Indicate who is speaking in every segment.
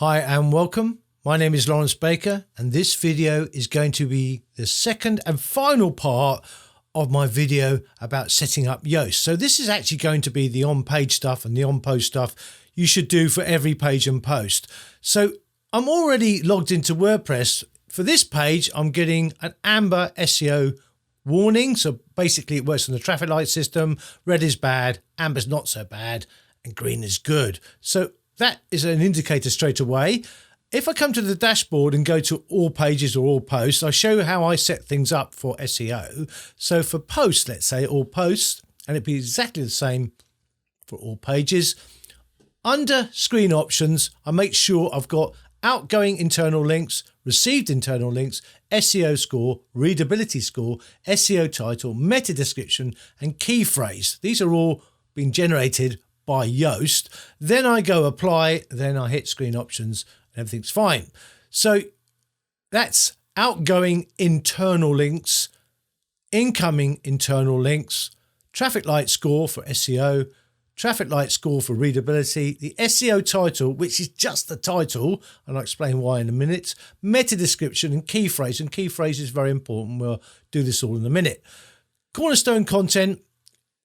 Speaker 1: Hi and welcome. My name is Lawrence Baker and this video is going to be the second and final part of my video about setting up Yoast. So this is actually going to be the on-page stuff and the on-post stuff you should do for every page and post. So I'm already logged into WordPress. For this page, I'm getting an amber SEO warning. So basically it works on the traffic light system. Red is bad, amber's not so bad, and green is good. So that is an indicator straight away. If I come to the dashboard and go to all pages or all posts, I show how I set things up for SEO. So for posts, let's say all posts, and it'd be exactly the same for all pages. Under screen options, I make sure I've got outgoing internal links, received internal links, SEO score, readability score, SEO title, meta description, and key phrase. These are all being generated by Yoast. Then I go apply, then I hit screen options and everything's fine. So that's outgoing internal links, incoming internal links, traffic light score for SEO, traffic light score for readability, the SEO title, which is just the title, and I'll explain why in a minute, meta description and key phrase, and key phrase is very important. We'll do this all in a minute. Cornerstone content.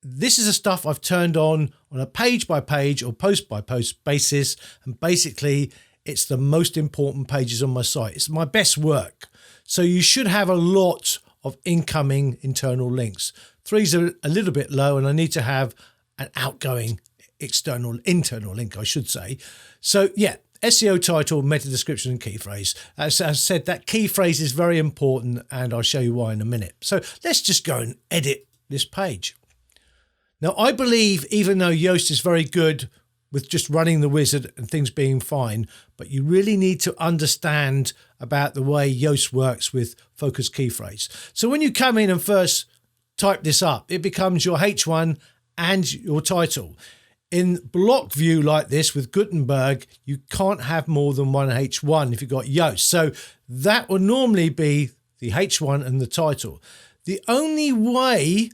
Speaker 1: This is the stuff I've turned on a page by page or post by post basis. And basically it's the most important pages on my site. It's my best work. So you should have a lot of incoming internal links. 3's are a little bit low and I need to have an outgoing internal link, I should say. So yeah, SEO title, meta description and key phrase. As I said, that key phrase is very important and I'll show you why in a minute. So let's just go and edit this page. Now, I believe even though Yoast is very good with just running the wizard and things being fine, but you really need to understand about the way Yoast works with focus key phrase. So when you come in and first type this up, it becomes your H1 and your title. In block view like this with Gutenberg, you can't have more than one H1 if you've got Yoast. So that will normally be the H1 and the title. The only way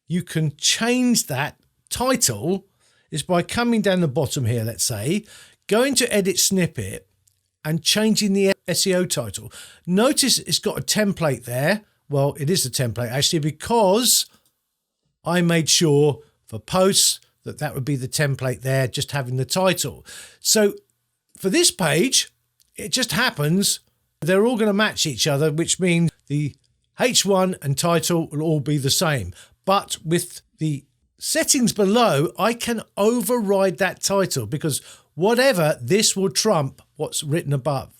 Speaker 1: you can change that title is by coming down the bottom here, let's say, going to edit snippet and changing the SEO title. Notice it's got a template there. Well, it is a template actually because I made sure for posts that would be the template there, just having the title. So for this page, it just happens they're all going to match each other, which means the H1 and title will all be the same. But with the settings below, I can override that title because whatever, this will trump what's written above.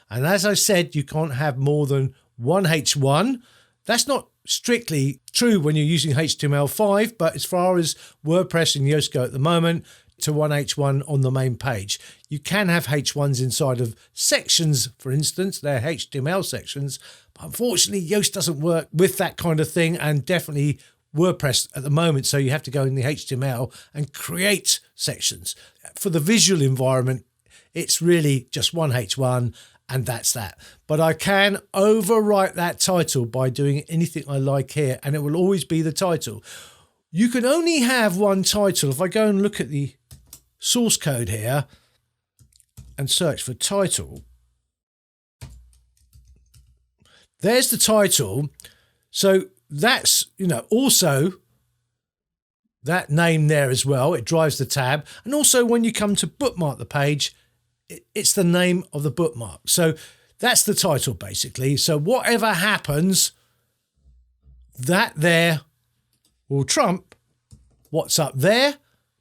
Speaker 1: And as I said, you can't have more than one H1. That's not strictly true when you're using HTML5, but as far as WordPress and Yoast go at the moment, to one H1 on the main page. You can have H1s inside of sections, for instance, they're HTML sections, but unfortunately Yoast doesn't work with that kind of thing, and definitely WordPress at the moment, so you have to go in the HTML and create sections. For the visual environment, it's really just one H1 and that's that. But I can overwrite that title by doing anything I like here, and it will always be the title. You can only have one title. If I go and look at the source code here and search for title, there's the title. So that's, also that name there as well. It drives the tab. And also when you come to bookmark the page, it's the name of the bookmark. So that's the title basically. So whatever happens, that there will trump what's up there,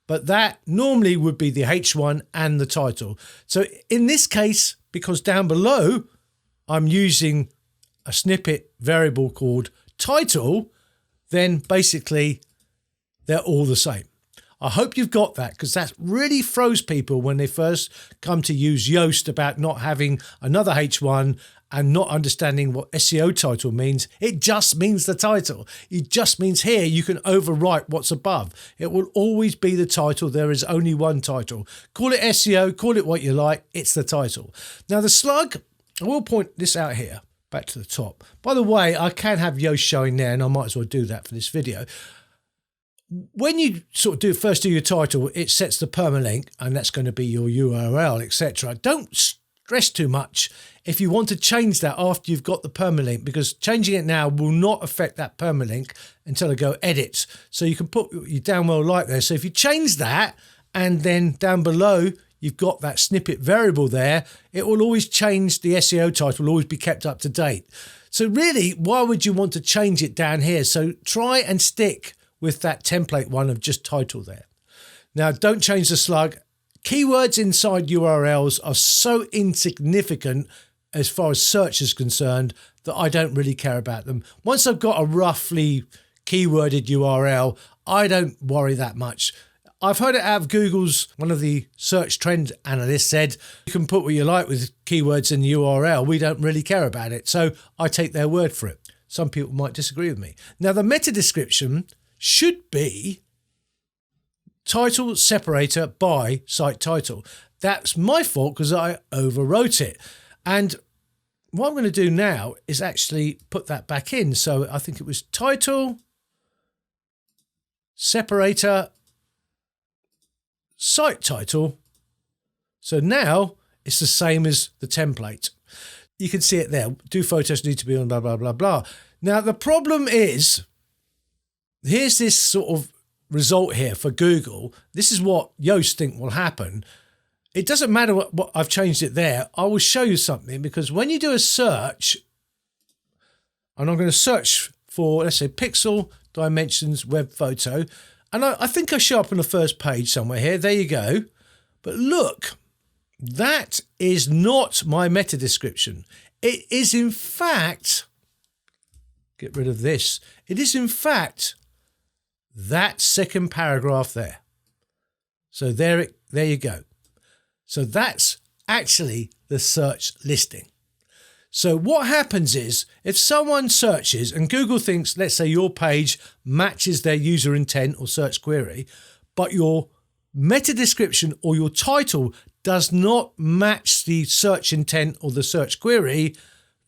Speaker 1: but that normally would be the H1 and the title. So in this case, because down below, I'm using a snippet variable called title, then basically they're all the same. I hope you've got that, because that really throws people when they first come to use Yoast about not having another H1 and not understanding what SEO title means. It just means the title. It just means here you can overwrite what's above. It will always be the title. There is only one title. Call it SEO, call it what you like. It's the title. Now the slug, I will point this out here, back to the top. By the way, I can have Yoast showing there, and I might as well do that for this video. When you sort of first do your title, it sets the permalink, and that's going to be your URL, etc. Don't stress too much if you want to change that after you've got the permalink, because changing it now will not affect that permalink until I go edit. So you can put your down well like there. So if you change that and then down below you've got that snippet variable there, it will always change. The SEO title will always be kept up to date. So really, why would you want to change it down here? So try and stick with that template one of just title there. Now, don't change the slug. Keywords inside URLs are so insignificant as far as search is concerned that I don't really care about them. Once I've got a roughly keyworded URL, I don't worry that much. I've heard it out of Google's, one of the search trend analysts said, you can put what you like with keywords in the URL. We don't really care about it. So I take their word for it. Some people might disagree with me. Now, the meta description should be title separator by site title. That's my fault because I overwrote it. And what I'm going to do now is actually put that back in. So I think it was title separator site title. So now it's the same as the template. You can see it there. Do photos need to be on blah, blah, blah, blah. Now, the problem is, here's this sort of result here for Google. This is what Yoast think will happen. It doesn't matter what I've changed it there. I will show you something, because when you do a search, and I'm going to search for, let's say, pixel dimensions web photo, and I think I show up on the first page somewhere here. There you go. But look, that is not my meta description. It is in fact, get rid of this. It is in fact that second paragraph there. So there you go. So that's actually the search listing. So what happens is, if someone searches and Google thinks, let's say your page matches their user intent or search query, but your meta description or your title does not match the search intent or the search query,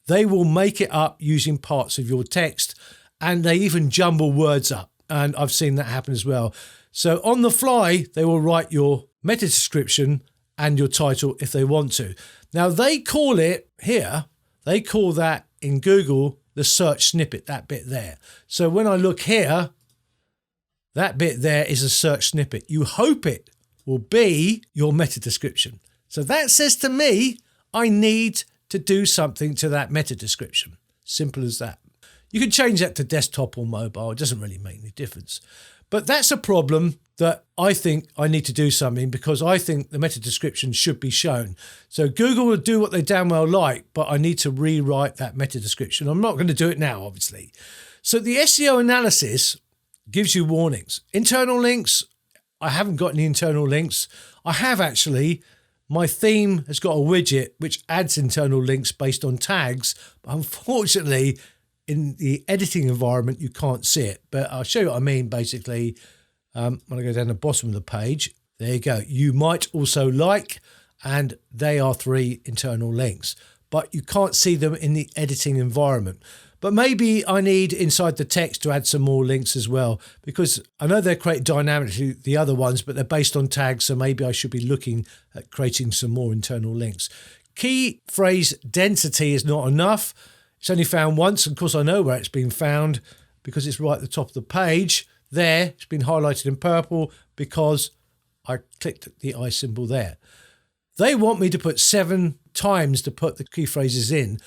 Speaker 1: they will make it up using parts of your text, and they even jumble words up. And I've seen that happen as well. So on the fly, they will write your meta description and your title if they want to. Now they call it here, they call that in Google the search snippet, that bit there. So when I look here, that bit there is a search snippet. You hope it will be your meta description. So that says to me, I need to do something to that meta description. Simple as that. You can change that to desktop or mobile. It doesn't really make any difference. But that's a problem that I think I need to do something, because I think the meta description should be shown. So Google will do what they damn well like, but I need to rewrite that meta description. I'm not going to do it now, obviously. So the SEO analysis gives you warnings. Internal links, I haven't got any internal links. I have actually. My theme has got a widget which adds internal links based on tags, but unfortunately, in the editing environment, you can't see it. But I'll show you what I mean, basically. When I go down the bottom of the page, there you go. You might also like, and they are 3 internal links, but you can't see them in the editing environment. But maybe I need inside the text to add some more links as well, because I know they're created dynamically, the other ones, but they're based on tags. So maybe I should be looking at creating some more internal links. Key phrase density is not enough. It's only found once. Of course, I know where it's been found because it's right at the top of the page. There, it's been highlighted in purple because I clicked the I symbol there. They want me to put 7 times to put the key phrases in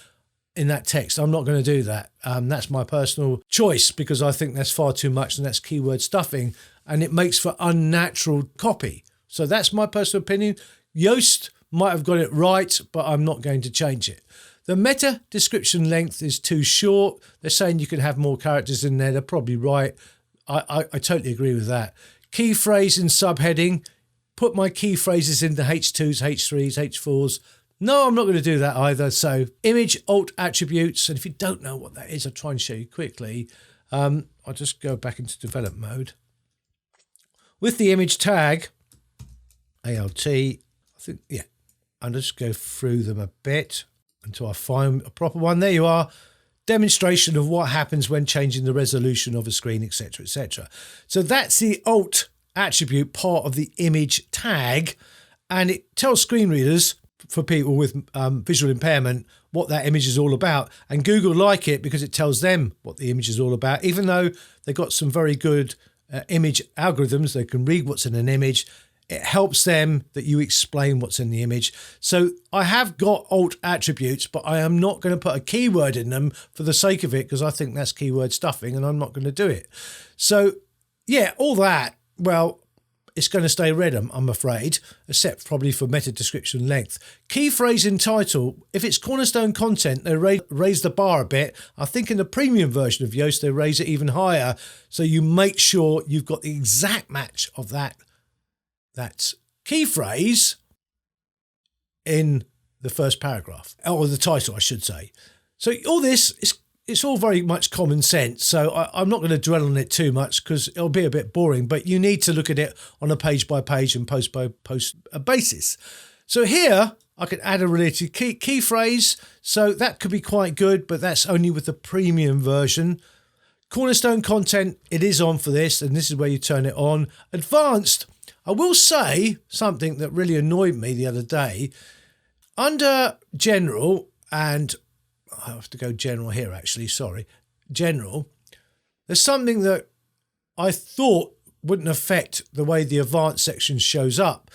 Speaker 1: that text. I'm not going to do that. That's my personal choice, because I think that's far too much, and that's keyword stuffing, and it makes for unnatural copy. So that's my personal opinion. Yoast might have got it right, but I'm not going to change it. The meta description length is too short. They're saying you can have more characters in there. They're probably right. I totally agree with that. Key phrase and subheading. Put my key phrases in the H2s, H3s, H4s. No, I'm not going to do that either. So image alt attributes. And if you don't know what that is, I'll try and show you quickly. I'll just go back into develop mode. With the image tag, ALT, I think, yeah, I'll just go through them a bit until I find a proper one. There you are. Demonstration of what happens when changing the resolution of a screen, etc., etc. So that's the alt attribute part of the image tag, and it tells screen readers for people with visual impairment what that image is all about. And Google like it because it tells them what the image is all about, even though they've got some very good image algorithms. They can read what's in an image. It helps them that you explain what's in the image. So I have got alt attributes, but I am not going to put a keyword in them for the sake of it, because I think that's keyword stuffing and I'm not going to do it. So yeah, all that, well, it's going to stay red, I'm afraid, except probably for meta description length. Key phrase in title, if it's cornerstone content, they raise the bar a bit. I think in the premium version of Yoast, they raise it even higher. So you make sure you've got the exact match of that key phrase in the first paragraph, or the title, I should say. So all this it's all very much common sense. So I'm not going to dwell on it too much because it'll be a bit boring, but you need to look at it on a page by page and post by post basis. So here I can add a related key phrase. So that could be quite good, but that's only with the premium version. Cornerstone content, it is on for this, and this is where you turn it on. Advanced, I will say something that really annoyed me the other day. Under general, and I have to go general here actually, sorry. General, there's something that I thought wouldn't affect the way the advanced section shows up.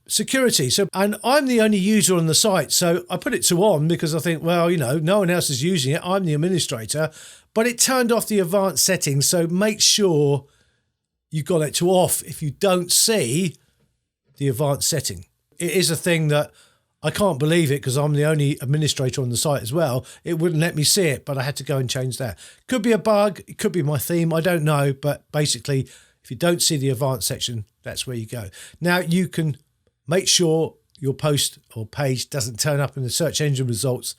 Speaker 1: Security. So, and I'm the only user on the site, so I put it to on because I think, well, you know, no one else is using it. I'm the administrator, but it turned off the advanced settings. So make sure you got it to off if you don't see the advanced setting. It is a thing that I can't believe it because I'm the only administrator on the site as well. It wouldn't let me see it, but I had to go and change that. Could be a bug. It could be my theme. I don't know. But basically, if you don't see the advanced section, that's where you go. Now, you can make sure your post or page doesn't turn up in the search engine results.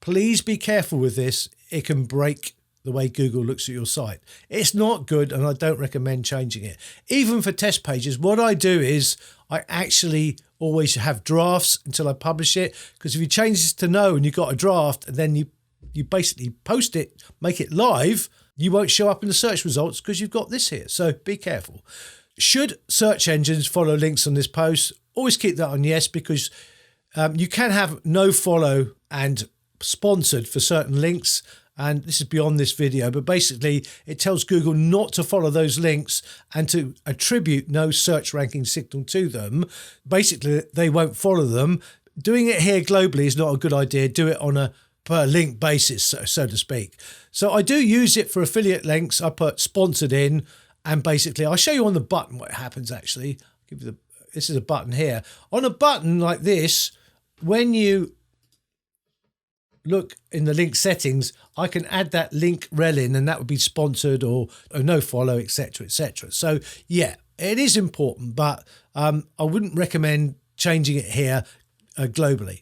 Speaker 1: Please be careful with this. It can break the way Google looks at your site. It's not good, and I don't recommend changing it. Even for test pages, what I do is I actually always have drafts until I publish it, because if you change this to no and you've got a draft and then you basically post it, make it live, you won't show up in the search results because you've got this here. So be careful. Should search engines follow links on this post? Always keep that on yes, because you can have no follow and sponsored for certain links. And this is beyond this video, but basically it tells Google not to follow those links and to attribute no search ranking signal to them. Basically, they won't follow them. Doing it here globally is not a good idea. Do it on a per link basis, so to speak. So I do use it for affiliate links. I put sponsored in, and basically I'll show you on the button what happens actually. I'll give you this is a button here. On a button like this, when you look in the link settings, I can add that link rel in, and that would be sponsored or no follow, etc., etc. So yeah, it is important, but I wouldn't recommend changing it here globally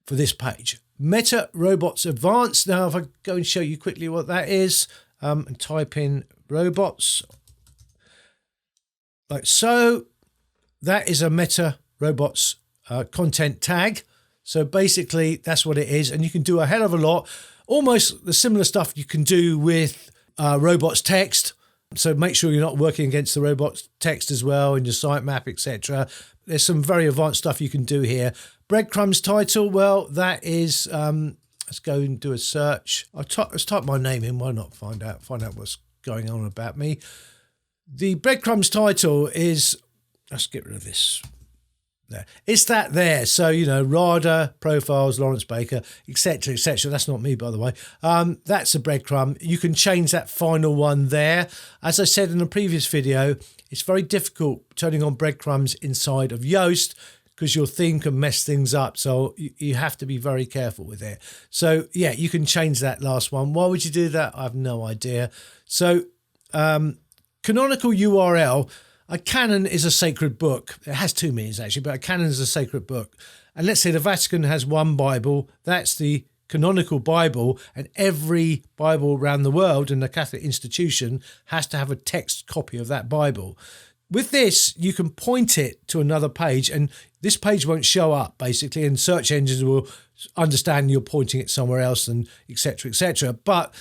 Speaker 1: for this page. Meta Robots Advanced. Now, if I go and show you quickly what that is, and type in robots like so, that is a Meta Robots content tag. So basically, that's what it is. And you can do a hell of a lot. Almost the similar stuff you can do with robots text. So make sure you're not working against the robots text as well in your sitemap, etc. There's some very advanced stuff you can do here. Breadcrumbs title. Well, that is, let's go and do a search. Let's type my name in. Why not find out what's going on about me. The breadcrumbs title is, let's get rid of this. There. It's that there. So, you know, RADA, profiles, Lawrence Baker, etc., etc. That's not me, by the way. That's a breadcrumb. You can change that final one there. As I said in the previous video, it's very difficult turning on breadcrumbs inside of Yoast because your theme can mess things up. So you have to be very careful with it. So, yeah, you can change that last one. Why would you do that? I have no idea. So, canonical URL. A canon is a sacred book. It has two meanings actually, but a canon is a sacred book. And let's say the Vatican has one Bible. That's the canonical Bible, and every Bible around the world in the Catholic institution has to have a text copy of that Bible. With this, you can point it to another page, and this page won't show up basically, and search engines will understand you're pointing it somewhere else, and etc., etc. But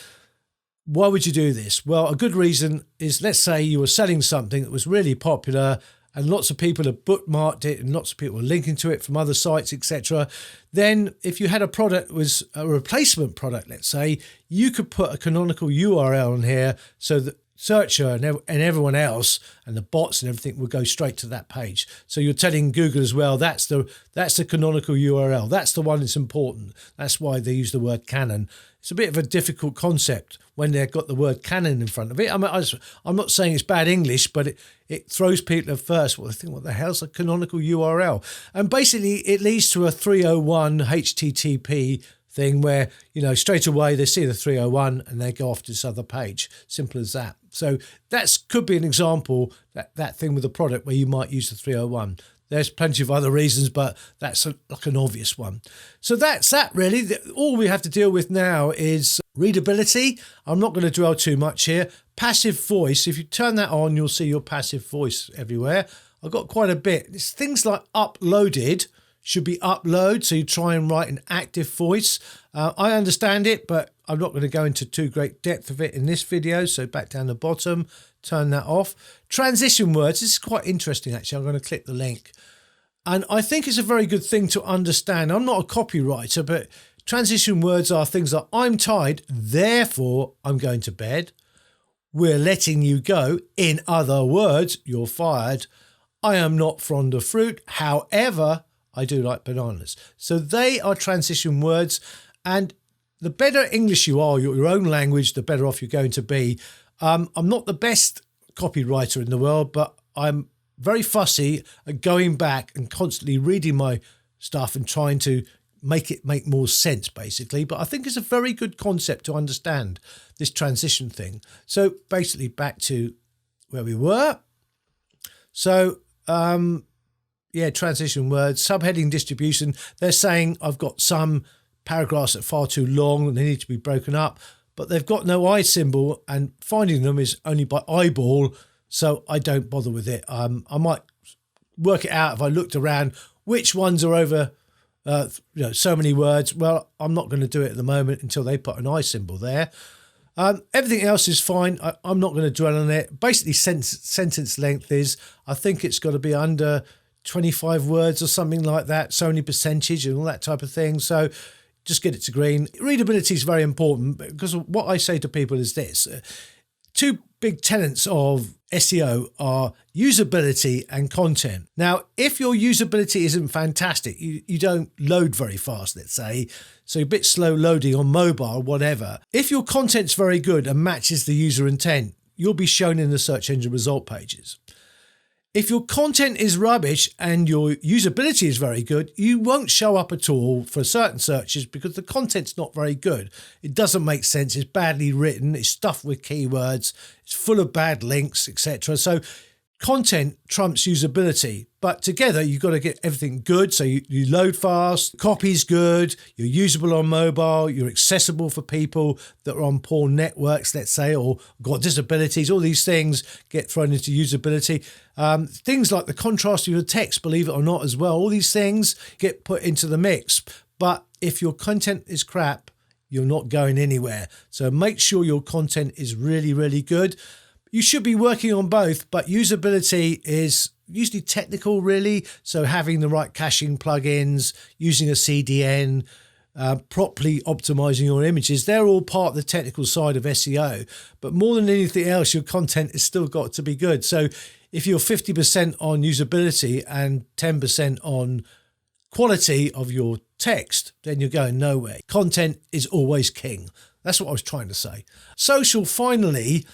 Speaker 1: why would you do this? Well, a good reason is, let's say you were selling something that was really popular and lots of people have bookmarked it and lots of people are linking to it from other sites, etc., then if you had a product that was a replacement product, let's say, you could put a canonical URL on here so that searcher and everyone else and the bots and everything will go straight to that page. So you're telling Google as well, that's the canonical URL. That's the one that's important. That's why they use the word canon. It's a bit of a difficult concept when they've got the word canon in front of it. I mean, I'm not saying it's bad English, but it throws people at first. Well, they think, what the hell's a canonical URL? And basically it leads to a 301 HTTP thing where, straight away they see the 301 and they go off to this other page. Simple as that. So that could be an example, that thing with a product where you might use the 301. There's plenty of other reasons, but that's like an obvious one. So that's that really. All we have to deal with now is readability. I'm not going to dwell too much here. Passive voice. If you turn that on, you'll see your passive voice everywhere. I've got quite a bit. It's things like uploaded should be upload. So you try and write an active voice. I understand it, but I'm not going to go into too great depth of it in this video. So back down the bottom, turn that off. Transition words. This is quite interesting, actually. I'm going to click the link. And I think it's a very good thing to understand. I'm not a copywriter, but transition words are things like, I'm tired, therefore I'm going to bed. We're letting you go. In other words, you're fired. I am not fond of fruit. However, I do like bananas. So they are transition words. And the better English you are, your own language, the better off you're going to be. I'm not the best copywriter in the world, but I'm very fussy at going back and constantly reading my stuff and trying to make it make more sense, basically. But I think it's a very good concept to understand, this transition thing. So basically back to where we were. So, transition words, subheading distribution. They're saying I've got some paragraphs that are far too long and they need to be broken up, but they've got no I symbol and finding them is only by eyeball. So I don't bother with it. I might work it out if I looked around which ones are over, so many words. Well, I'm not going to do it at the moment until they put an I symbol there. Everything else is fine. I'm not going to dwell on it. Basically, sentence length is, I think it's got to be under 25 words or something like that. So many percentage and all that type of thing. So just get it to green. Readability is very important because what I say to people is this. Two big tenets of SEO are usability and content. Now, if your usability isn't fantastic, you don't load very fast, let's say, so you're a bit slow loading on mobile, whatever. If your content's very good and matches the user intent, you'll be shown in the search engine result pages. If your content is rubbish and your usability is very good, you won't show up at all for certain searches because the content's not very good. It doesn't make sense. It's badly written. It's stuffed with keywords. It's full of bad links, etc. So content trumps usability, but together you've got to get everything good. So you load fast, copy's good, you're usable on mobile, you're accessible for people that are on poor networks, let's say, or got disabilities. All these things get thrown into usability. Things like the contrast of your text, believe it or not, as well. All these things get put into the mix. But if your content is crap, you're not going anywhere. So make sure your content is really, really good. You should be working on both, but usability is usually technical, really. So having the right caching plugins, using a CDN, properly optimizing your images, they're all part of the technical side of SEO. But more than anything else, your content has still got to be good. So if you're 50% on usability and 10% on quality of your text, then you're going nowhere. Content is always king. That's what I was trying to say. Social, finally.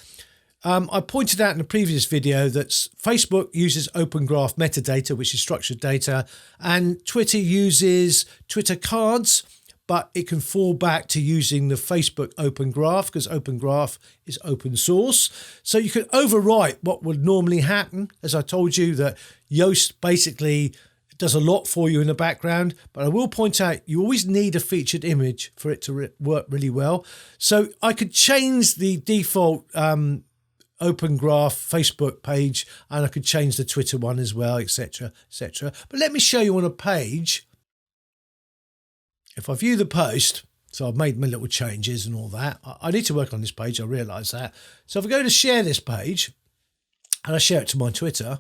Speaker 1: I pointed out in a previous video that Facebook uses Open Graph metadata, which is structured data, and Twitter uses Twitter cards, but it can fall back to using the Facebook Open Graph because Open Graph is open source. So you can overwrite what would normally happen. As I told you, that Yoast basically does a lot for you in the background, but I will point out you always need a featured image for it to work really well. So I could change the default Open Graph Facebook page and I could change the Twitter one as well, etc., etc. But let me show you on a page. If I view the post, so I've made my little changes and all that. I need to work on this page, I realise that. So if I go to share this page and I share it to my Twitter,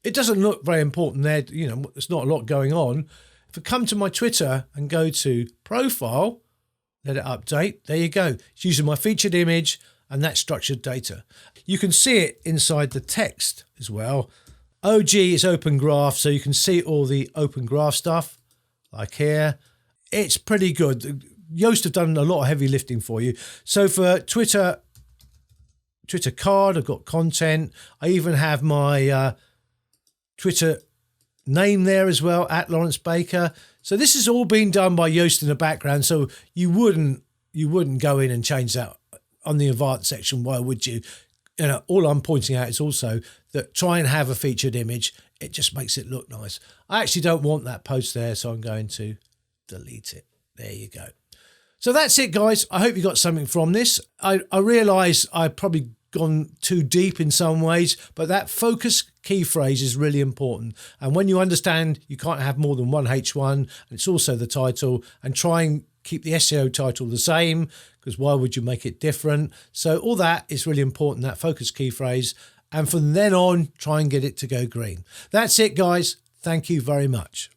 Speaker 1: It doesn't look very important there. You know, there's not a lot going on. If I come to my Twitter and go to profile, let it update. There you go. It's using my featured image and that structured data. You can see it inside the text as well. OG is Open Graph, so you can see all the Open Graph stuff, like here. It's pretty good. Yoast have done a lot of heavy lifting for you. So for Twitter card, I've got content. I even have my Twitter name there as well, at Lawrence Baker. So this is all being done by Yoast in the background. So you wouldn't go in and change that on the advanced section. Why would you? You know, all I'm pointing out is also that try and have a featured image. It just makes it look nice. I actually don't want that post there, so I'm going to delete it. There you go. So that's it, guys. I hope you got something from this. I realise I've probably gone too deep in some ways, but that focus key phrase is really important. And when you understand you can't have more than one H1, and it's also the title, and try and keep the SEO title the same, because why would you make it different? So all that is really important, that focus key phrase. And from then on, try and get it to go green. That's it, guys. Thank you very much.